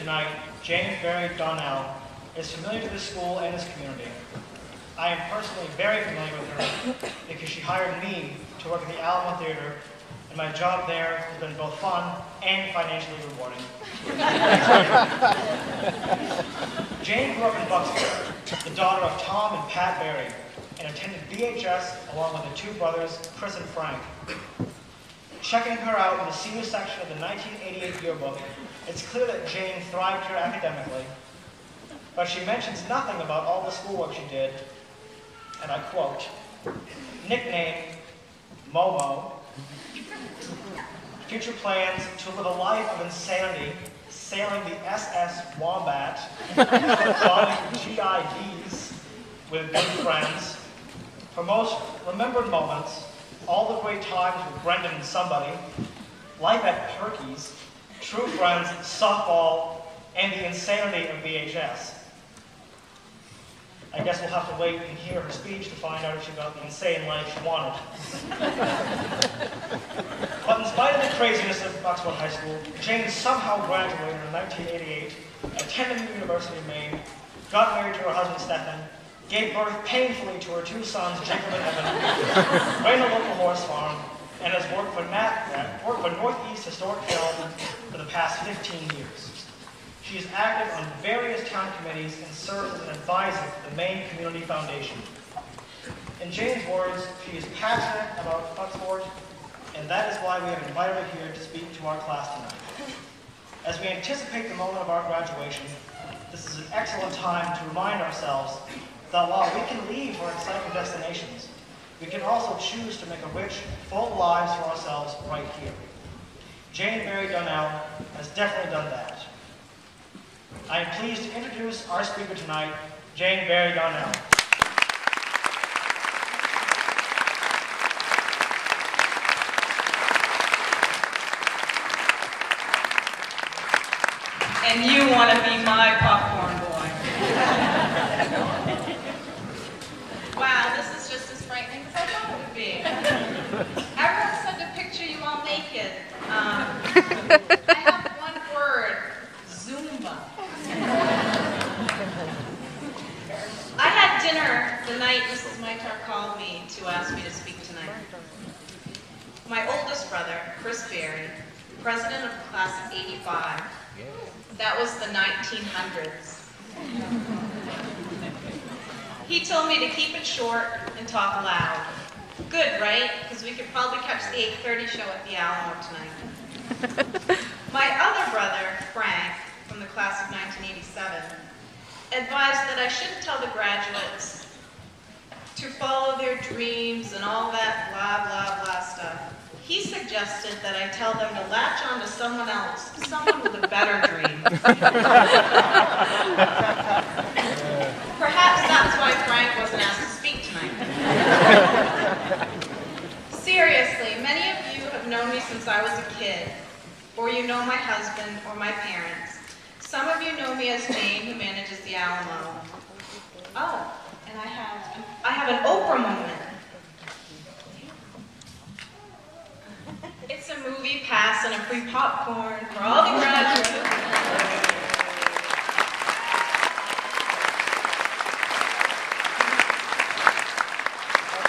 tonight, Jane Barry Donnell, is familiar to this school and this community. I am personally very familiar with her because she hired me to work at the Alamo Theater, and my job there has been both fun and financially rewarding. Jane grew up in Bucksport, the daughter of Tom and Pat Barry, and attended BHS along with her two brothers, Chris and Frank. Checking her out in the senior section of the 1988 yearbook, it's clear that Jane thrived here academically, but she mentions nothing about all the schoolwork she did, and I quote, nickname Momo, future plans to live a life of insanity, sailing the SS Wombat, bombing GIDs with good friends, her most remembered moments, all the great times with Brendan and somebody, life at Perky's, true friends, softball, and the insanity of VHS. I guess we'll have to wait and hear her speech to find out if she got the insane life she wanted. But in spite of the craziness of Bucksport High School, Jane somehow graduated in 1988, attended the University of Maine, got married to her husband Stephen, gave birth painfully to her two sons, Jacob and Evan, ran a local horse farm, and has worked for Northeast Historic Film for the past 15 years. She is active on various town committees and serves as an advisor to the Maine Community Foundation. In Jane's words, she is passionate about Bucksport, and that is why we have invited her here to speak to our class tonight. As we anticipate the moment of our graduation, this is an excellent time to remind ourselves that while we can leave for exciting destinations, we can also choose to make a rich, full lives for ourselves right here. Jane Barry Donnell has definitely done that. I am pleased to introduce our speaker tonight, Jane Barry Donnell. And you want to be my popcorn boy. Wow, this is just as frightening as I thought it would be. Everyone sent a picture you all naked. I have one word, Zumba. I had dinner the night Mrs. Maitar called me to ask me to speak tonight. My oldest brother, Chris Barry, president of the class of '85, that was the 1900s. He told me to keep it short and talk loud. Good, right? Because we could probably catch the 8:30 show at the Alamo tonight. My other brother, Frank, from the class of 1987, advised that I shouldn't tell the graduates to follow their dreams and all that blah, blah, blah stuff. He suggested that I tell them to latch on to someone else, someone with a better dream. Perhaps that's why Frank wasn't asked to speak tonight. Seriously, many of you have known me since I was a kid, or you know my husband or my parents. Some of you know me as Jane, who manages the Alamo. Oh, and I have an Oprah moment. It's a movie pass and a free popcorn for all the graduates.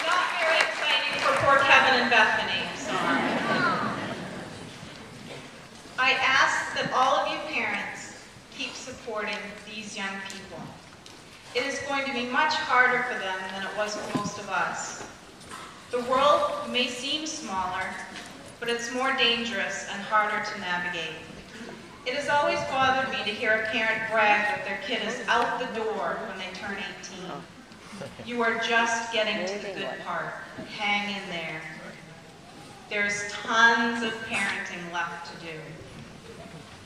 Not very exciting for poor Kevin and Bethany, sorry. I ask that all of you parents keep supporting these young people. It is going to be much harder for them than it was for most of us. The world may seem smaller, but it's more dangerous and harder to navigate. It has always bothered me to hear a parent brag that their kid is out the door when they turn 18. You are just getting to the good part. Hang in there. There's tons of parenting left to do.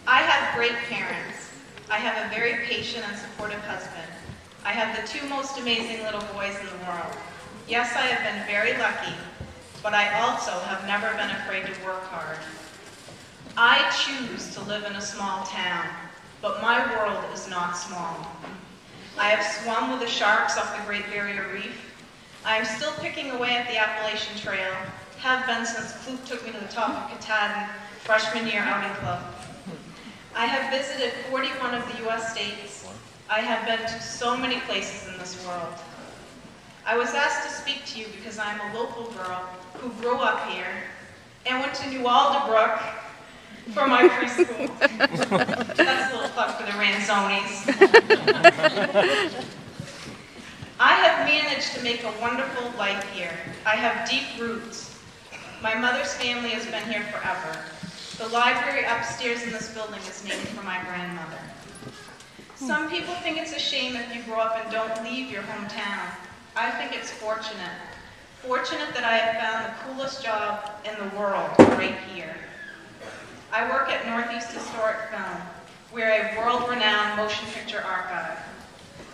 I have great parents. I have a very patient and supportive husband. I have the two most amazing little boys in the world. Yes, I have been very lucky, but I also have never been afraid to work hard. I choose to live in a small town, but my world is not small. I have swum with the sharks off the Great Barrier Reef. I am still picking away at the Appalachian Trail, have been since Kloop took me to the top of Katahdin freshman year outing club. I have visited 41 of the U.S. states. I have been to so many places in this world. I was asked to speak to you because I'm a local girl who grew up here and went to New Alderbrook for my preschool. That's a little fuck for the Ranzonis. I have managed to make a wonderful life here. I have deep roots. My mother's family has been here forever. The library upstairs in this building is named for my grandmother. Some people think it's a shame if you grow up and don't leave your hometown. I think it's fortunate. Fortunate that I have found the coolest job in the world right here. I work at Northeast Historic Film. We're a world-renowned motion picture archive.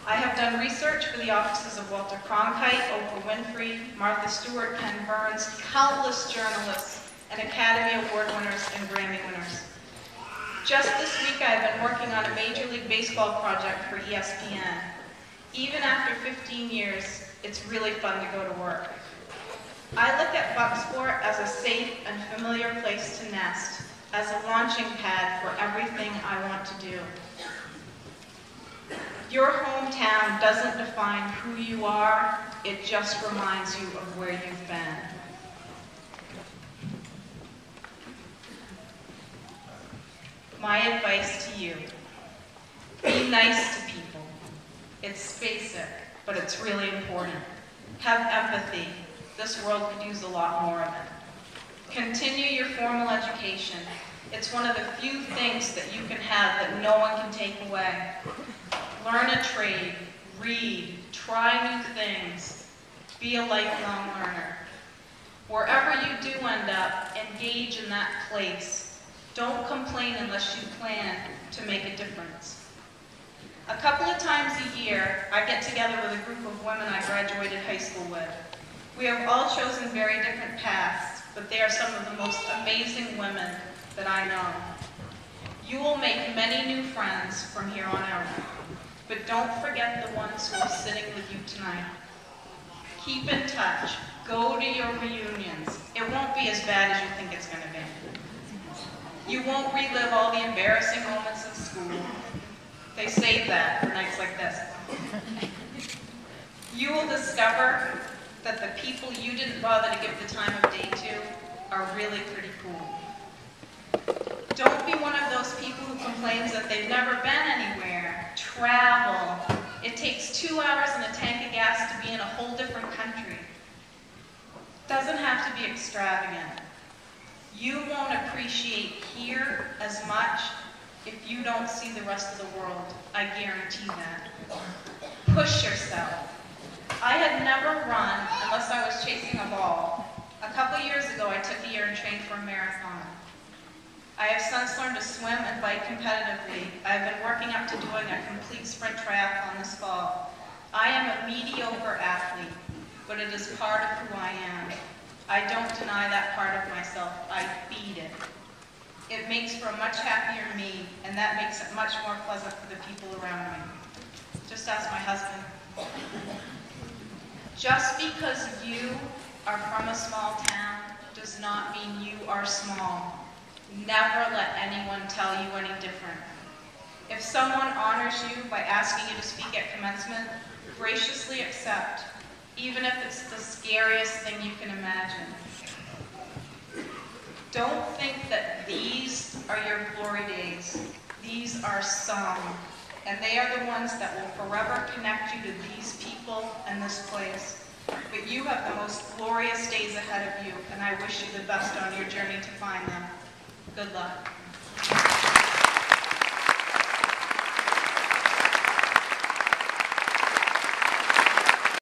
I have done research for the offices of Walter Cronkite, Oprah Winfrey, Martha Stewart, Ken Burns, countless journalists, and Academy Award winners and Grammy winners. Just this week I've been working on a Major League Baseball project for ESPN. Even after 15 years, it's really fun to go to work. I look at Bucksport as a safe and familiar place to nest, as a launching pad for everything I want to do. Your hometown doesn't define who you are, it just reminds you of where you've been. My advice to you, be nice to people. It's basic, but it's really important. Have empathy. This world could use a lot more of it. Continue your formal education. It's one of the few things that you can have that no one can take away. Learn a trade, read, try new things, be a lifelong learner. Wherever you do end up, engage in that place. Don't complain unless you plan to make a difference. A couple of times a year, I get together with a group of women I graduated high school with. We have all chosen very different paths, but they are some of the most amazing women that I know. You will make many new friends from here on out, but don't forget the ones who are sitting with you tonight. Keep in touch. Go to your reunions. It won't be as bad as you think it's going to be. You won't relive all the embarrassing moments of school. They save that for nights like this. You will discover that the people you didn't bother to give the time of day to are really pretty cool. Don't be one of those people who complains that they've never been anywhere. Travel. It takes 2 hours and a tank of gas to be in a whole different country. Doesn't have to be extravagant. You won't appreciate here as much if you don't see the rest of the world. I guarantee that. Push yourself. I had never run unless I was chasing a ball. A couple years ago, I took a year and trained for a marathon. I have since learned to swim and bike competitively. I have been working up to doing a complete sprint triathlon this fall. I am a mediocre athlete, but it is part of who I am. I don't deny that part of myself. I feed it. It makes for a much happier me, and that makes it much more pleasant for the people around me. Just ask my husband. Just because you are from a small town does not mean you are small. Never let anyone tell you any different. If someone honors you by asking you to speak at commencement, graciously accept, even if it's the scariest thing you can imagine. Don't think that these are your glory days. These are some, and they are the ones that will forever connect you to these people and this place. But you have the most glorious days ahead of you, and I wish you the best on your journey to find them. Good luck.